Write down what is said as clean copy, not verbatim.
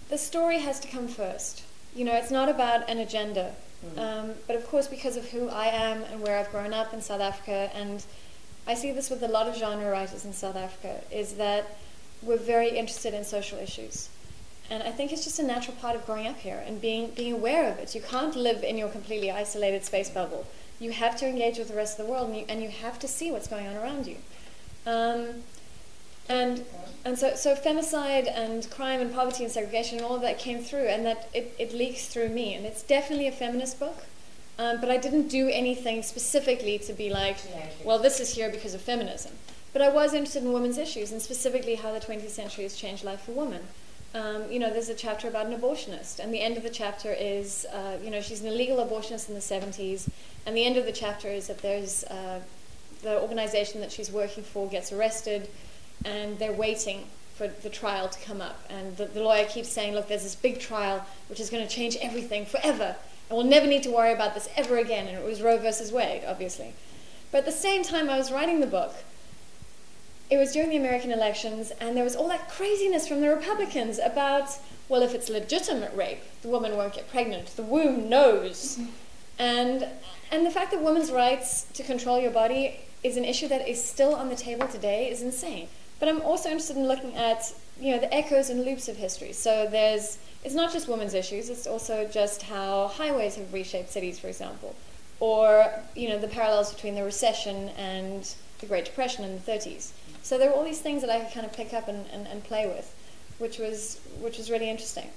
the story has to come first. You know, it's not about an agenda. But of course, because of who I am and where I've grown up in South Africa, and I see this with a lot of genre writers in South Africa, is that we're very interested in social issues. And I think it's just a natural part of growing up here and being aware of it. You can't live in your completely isolated space bubble. You have to engage with the rest of the world, and you have to see what's going on around you. And so femicide and crime and poverty and segregation and all of that came through, and that it leaks through me. And it's definitely a feminist book, but I didn't do anything specifically to be like, well, this is here because of feminism. But I was interested in women's issues, and specifically how the 20th century has changed life for women. You know, there's a chapter about an abortionist, and the end of the chapter is, you know, she's an illegal abortionist in the 70s, and the end of the chapter is that there's the organization that she's working for gets arrested, and they're waiting for the trial to come up, and the lawyer keeps saying, look, there's this big trial which is going to change everything forever, and we'll never need to worry about this ever again. And it was Roe versus Wade, obviously. But at the same time I was writing the book, it was during the American elections, and there was all that craziness from the Republicans about, well, if it's legitimate rape, the woman won't get pregnant, the womb knows. And the fact that women's rights to control your body is an issue that is still on the table today is insane. But I'm also interested in looking at, you know, the echoes and loops of history. So it's not just women's issues, it's also just how highways have reshaped cities, for example. Or, you know, the parallels between the recession and the Great Depression in the 30s. So there were all these things that I could kind of pick up and play with, which was really interesting.